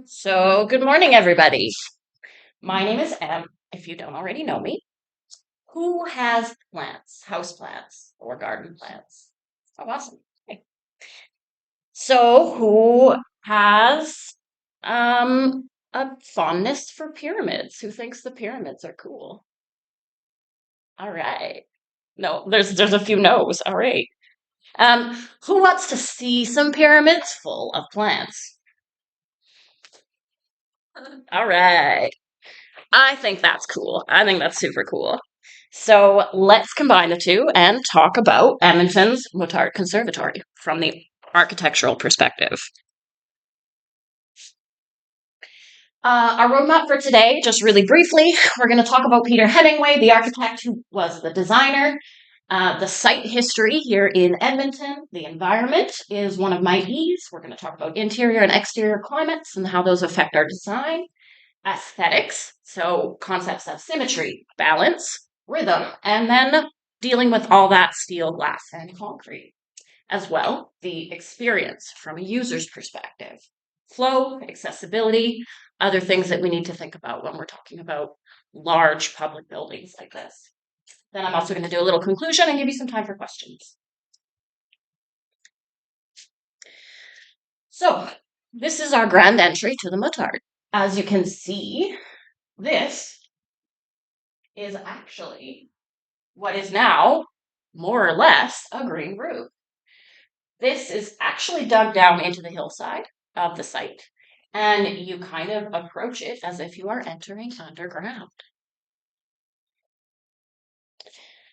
So, good morning, everybody. My name is Em, if you don't already know me. Who has plants, house plants, or garden plants? Oh, awesome. Okay. So, who has a fondness for pyramids? Who thinks the pyramids are cool? All right. No, there's a few no's. All right. Who wants to see some pyramids full of plants? All right. I think that's cool. I think that's super cool. So let's combine the two and talk about Edmonton's Muttart Conservatory from the architectural perspective. Our roadmap for today, just really briefly, we're going to talk about Peter Hemingway, the architect who was the designer, the site history here in Edmonton. The environment is one of my E's. We're going to talk about interior and exterior climates and how those affect our design. Aesthetics, so concepts of symmetry, balance, rhythm, and then dealing with all that steel, glass, and concrete. As well, the experience from a user's perspective, flow, accessibility, other things that we need to think about when we're talking about large public buildings like this. Then I'm also going to do a little conclusion and give you some time for questions. So, this is our grand entry to the Muttart. As you can see, this is actually what is now more or less a green roof. This is actually dug down into the hillside of the site, and you kind of approach it as if you are entering underground.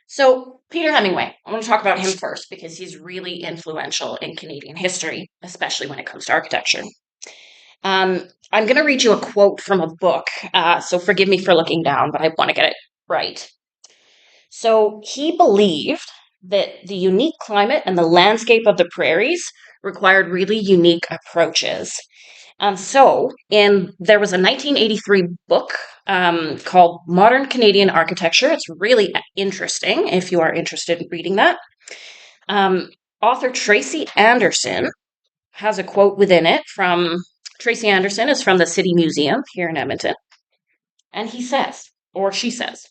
So, Peter Hemingway, I want to talk about him first because he's really influential in Canadian history, especially when it comes to architecture. I'm going to read you a quote from a book, so forgive me for looking down, but I want to get it right. So he believed that the unique climate and the landscape of the prairies required really unique approaches. There was a 1983 book called Modern Canadian Architecture. It's really interesting if you are interested in reading that. Author Tracy Anderson has a quote within it from Tracy Anderson is from the City Museum here in Edmonton. And he says, or she says,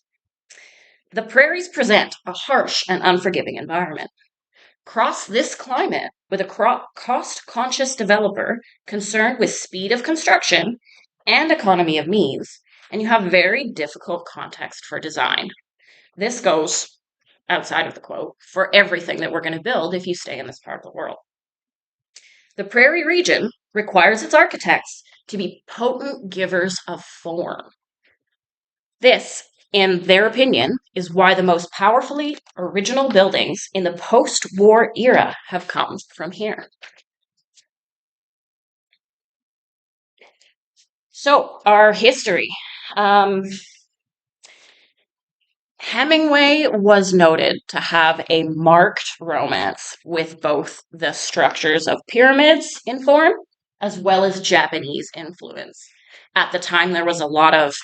the prairies present a harsh and unforgiving environment. Cross this climate with a cost-conscious developer concerned with speed of construction and economy of means, and you have very difficult context for design. This goes outside of the quote for everything that we're going to build if you stay in this part of the world. The prairie region requires its architects to be potent givers of form. This, in their opinion, is why the most powerfully original buildings in the post-war era have come from here. So, our history. Hemingway was noted to have a marked romance with both the structures of pyramids in form as well as Japanese influence. At the time, there was a lot of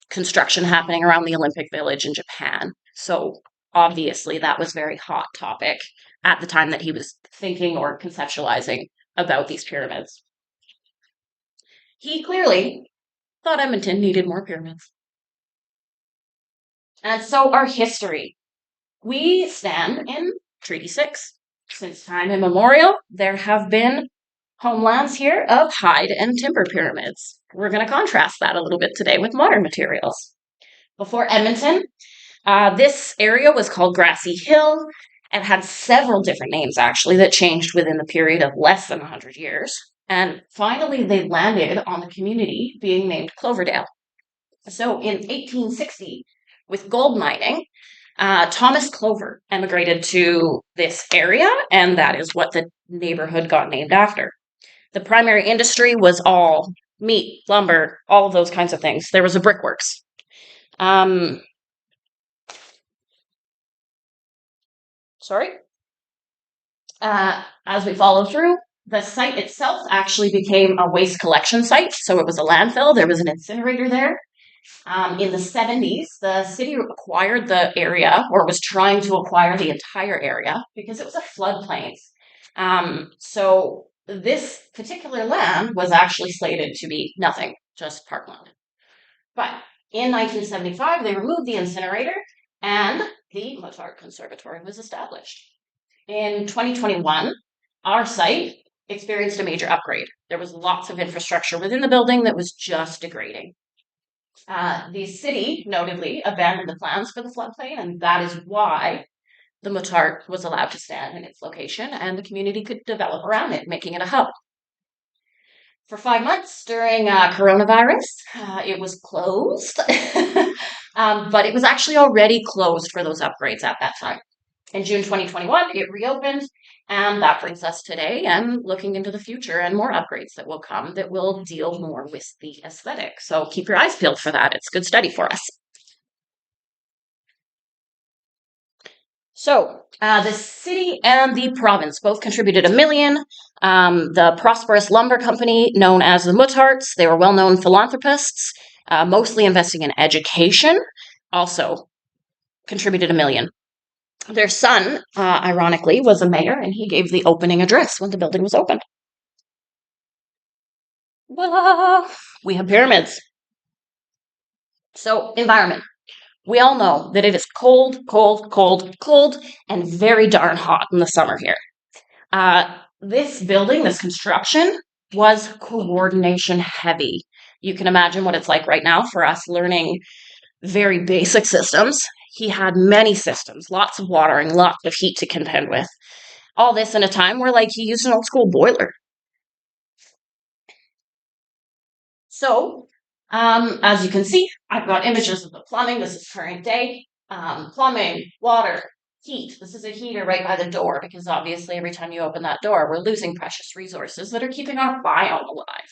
construction happening around the Olympic Village in Japan. So obviously that was very hot topic at the time that he was thinking or conceptualizing about these pyramids. He clearly thought Edmonton needed more pyramids. And so our history. We stand in Treaty 6. Since time immemorial, there have been homelands here of hide and timber pyramids. We're going to contrast that a little bit today with modern materials. Before Edmonton, this area was called Grassy Hill and had several different names actually that changed within the period of less than 100 years. And finally, they landed on the community being named Cloverdale. So in 1860, with gold mining, Thomas Clover emigrated to this area, and that is what the neighborhood got named after. The primary industry was all meat, lumber, all of those kinds of things. There was a brickworks. As we follow through, the site itself actually became a waste collection site. So it was a landfill. There was an incinerator there. In the 70s, the city acquired the area or was trying to acquire the entire area because it was a floodplain. So this particular land was actually slated to be nothing, just parkland. But in 1975, they removed the incinerator and the Muttart Conservatory was established. In 2021, our site experienced a major upgrade. There was lots of infrastructure within the building that was just degrading. The city notably abandoned the plans for the floodplain, and that is why the Muttart was allowed to stand in its location and the community could develop around it, making it a hub. For 5 months during coronavirus, it was closed, but it was actually already closed for those upgrades at that time. In June 2021, it reopened, and that brings us today and looking into the future and more upgrades that will come that will deal more with the aesthetic. So keep your eyes peeled for that. It's good study for us. So the city and the province both contributed $1 million. The prosperous lumber company known as the Muttarts, they were well-known philanthropists, mostly investing in education, also contributed $1 million. Their son, ironically, was a mayor, and he gave the opening address when the building was opened. Voila! We have pyramids. So, environment. We all know that it is cold, cold, cold, cold, and very darn hot in the summer here. This building, this construction, was coordination heavy. You can imagine what it's like right now for us learning very basic systems. He had many systems, lots of watering, lots of heat to contend with. All this in a time where, like, he used an old school boiler. So, as you can see, I've got images of the plumbing. This is current day. Plumbing, water, heat. This is a heater right by the door because obviously every time you open that door, we're losing precious resources that are keeping our biome alive.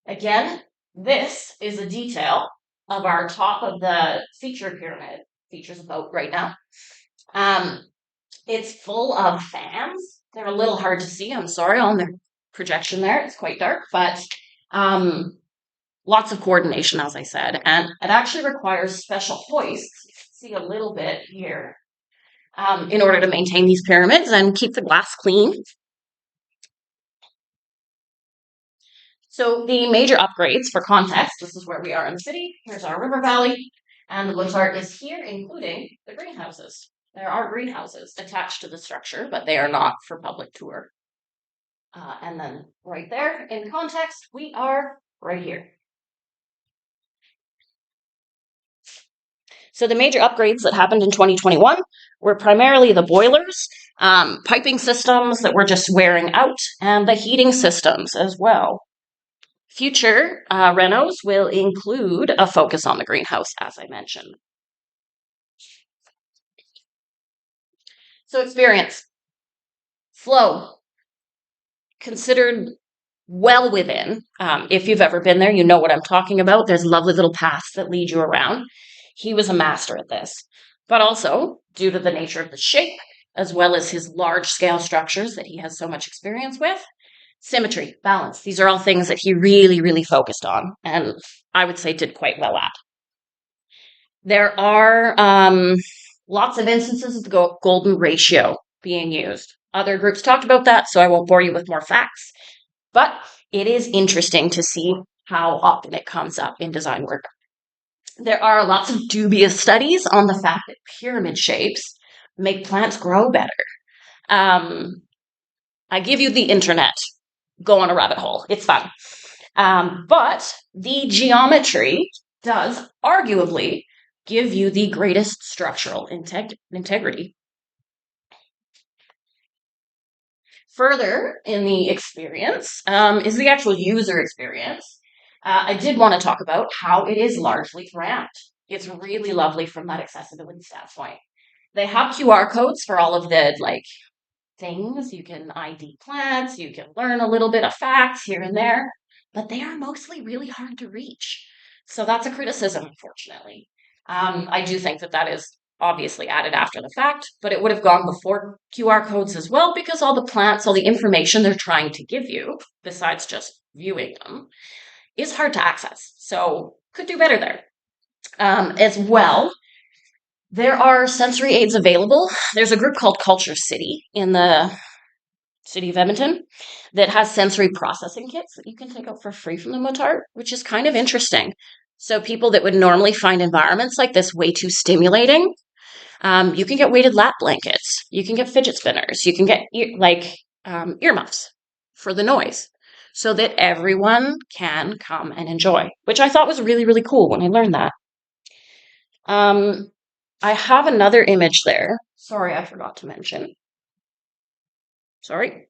Again, this is a detail of our top of the feature pyramid. Features about right now. It's full of fans. They're a little hard to see. I'm sorry on the projection there. It's quite dark, but lots of coordination, as I said. And it actually requires special hoists. You can see a little bit here in order to maintain these pyramids and keep the glass clean. So the major upgrades, for context, this is where we are in the city. Here's our river valley, and the Muttart is here, including the greenhouses. There are greenhouses attached to the structure, but they are not for public tour. And then right there, in context, we are right here. So the major upgrades that happened in 2021 were primarily the boilers, piping systems that were just wearing out, and the heating systems as well. Future renos will include a focus on the greenhouse, as I mentioned. So experience. Flow. Considered well within. If you've ever been there, you know what I'm talking about. There's lovely little paths that lead you around. He was a master at this. But also, due to the nature of the shape, as well as his large-scale structures that he has so much experience with, symmetry, balance. These are all things that he really, really focused on, and I would say did quite well at. There are lots of instances of the golden ratio being used. Other groups talked about that, so I won't bore you with more facts. But it is interesting to see how often it comes up in design work. There are lots of dubious studies on the fact that pyramid shapes make plants grow better. I give you the internet. Go on a rabbit hole. It's fun. But the geometry does arguably give you the greatest structural integrity. Further in the experience is the actual user experience. I did want to talk about how it is largely ramped. It's really lovely from that accessibility standpoint. They have QR codes for all of the things. You can ID plants, you can learn a little bit of facts here and there, but they are mostly really hard to reach. So that's a criticism, unfortunately. I do think that is obviously added after the fact, but it would have gone before QR codes as well because all the plants, all the information they're trying to give you, besides just viewing them, is hard to access. So could do better there. As well, there are sensory aids available. There's a group called Culture City in the City of Edmonton, that has sensory processing kits that you can take out for free from the Muttart, which is kind of interesting. So people that would normally find environments like this way too stimulating, you can get weighted lap blankets, you can get fidget spinners, you can get earmuffs for the noise so that everyone can come and enjoy, which I thought was really, really cool when I learned that. I have another image there. Sorry, I forgot to mention. Sorry.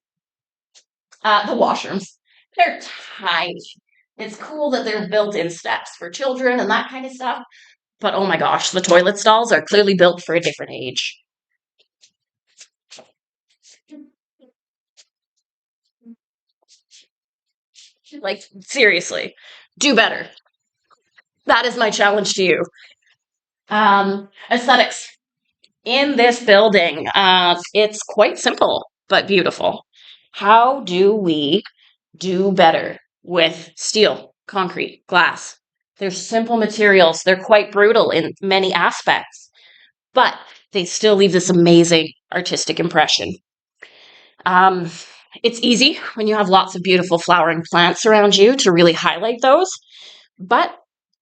The washrooms. They're tiny. It's cool that they're built-in steps for children and that kind of stuff. But oh my gosh, the toilet stalls are clearly built for a different age. Like, seriously, do better. That is my challenge to you. Aesthetics. In this building, it's quite simple but beautiful. How do we do better with steel, concrete, glass? They're simple materials. They're quite brutal in many aspects, but they still leave this amazing artistic impression. Um, it's easy when you have lots of beautiful flowering plants around you to really highlight those. But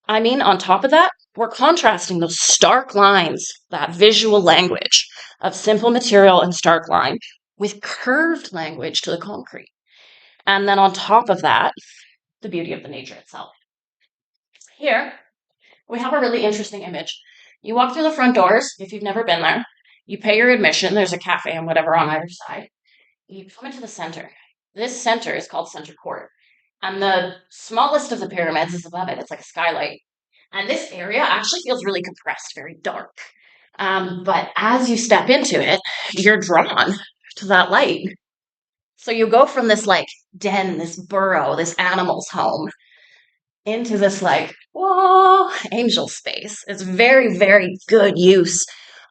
I mean, on top of that, we're contrasting those stark lines, that visual language of simple material and stark line with curved language to the concrete. And then on top of that, the beauty of the nature itself. Here, we have a really interesting image. You walk through the front doors, if you've never been there, you pay your admission, there's a cafe and whatever on either side. You come into the center. This center is called Center Court. And the smallest of the pyramids is above it. It's like a skylight. And this area actually feels really compressed, very dark. But as you step into it, you're drawn to that light. So you go from this like den, this burrow, this animal's home, into this like, whoa, angel space. It's very, very good use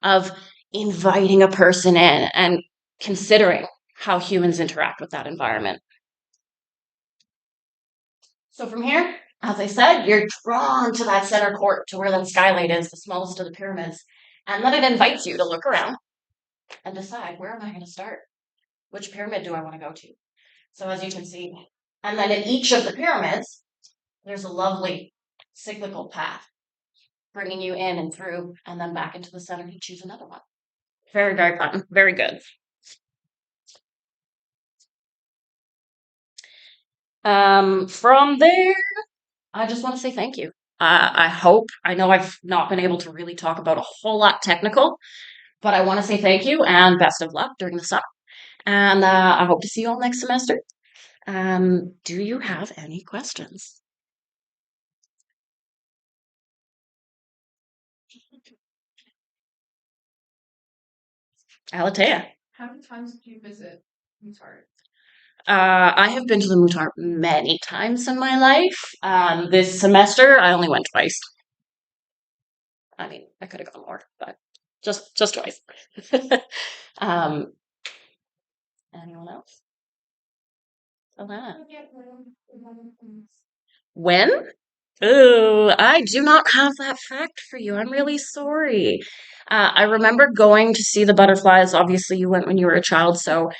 of inviting a person in and considering how humans interact with that environment. So from here, as I said, you're drawn to that center court, to where that skylight is, the smallest of the pyramids. And then it invites you to look around and decide, where am I going to start? Which pyramid do I want to go to? So as you can see, and then in each of the pyramids, there's a lovely cyclical path bringing you in and through and then back into the center to choose another one. Very, very fun. Very good. From there, I just want to say thank you. I know I've not been able to really talk about a whole lot technical, but I want to say thank you and best of luck during the summer. And I hope to see you all next semester. Do you have any questions? Alatea. How many times did you visit Muttart? I have been to the Muttart many times in my life. This semester, I only went twice. I mean, I could have gone more, but just twice. um, anyone else? Alana. When? Ooh, I do not have that fact for you. I'm really sorry. I remember going to see the butterflies. Obviously, you went when you were a child, so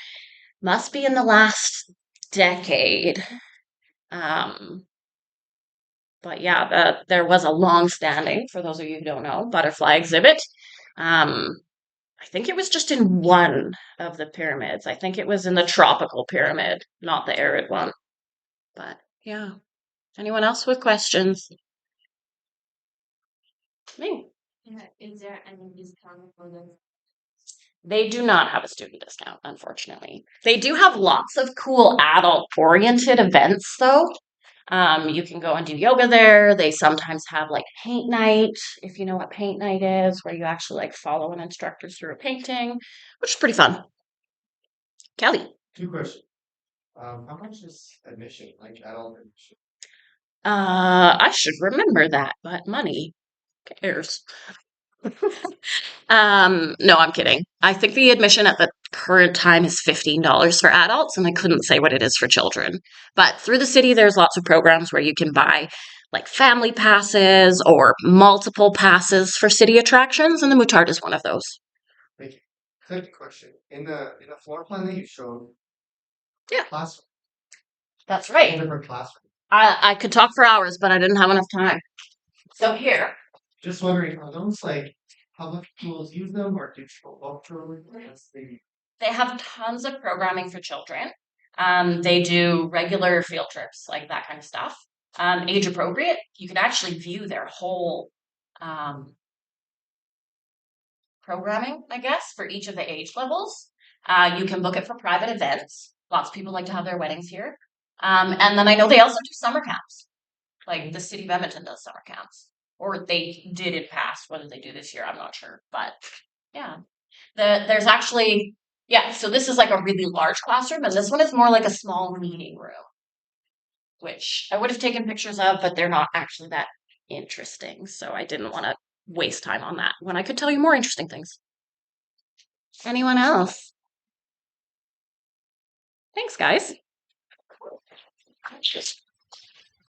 must be in the last decade. Um, but yeah, there was a long-standing, for those of you who don't know, butterfly exhibit. Um, I think it was just in one of the pyramids. I think it was in the tropical pyramid, not the arid one. But yeah. Anyone else with questions? Me. Yeah, is there any discount for this? They do not have a student discount, unfortunately. They do have lots of cool adult-oriented events, though. You can go and do yoga there. They sometimes have like paint night, if you know what paint night is, where you actually like follow an instructor through a painting, which is pretty fun. Kelly. Two questions. How much is admission, like adult admission? I should remember that, but money cares. No, I'm kidding. I think the admission at the current time is $15 for adults, and I couldn't say what it is for children. But through the city, there's lots of programs where you can buy like family passes or multiple passes for city attractions, and the Muttart is one of those. Thank you. Second question. In the floor plan that you showed, Yeah. classroom, That's all right. different classrooms. I could talk for hours, but I didn't have enough time. So here, Just wondering, are those like public schools use them or do people vote for them? they have tons of programming for children. They do regular field trips, like that kind of stuff. Age appropriate. You can actually view their whole programming, I guess, for each of the age levels. You can book it for private events. Lots of people like to have their weddings here. And then I know they also do summer camps. Like the city of Edmonton does summer camps. Or they did in past. Whether they do this year, I'm not sure. But yeah. There's actually, yeah, so this is like a really large classroom, and this one is more like a small meeting room, which I would have taken pictures of, but they're not actually that interesting. So I didn't want to waste time on that when I could tell you more interesting things. Anyone else? Thanks, guys.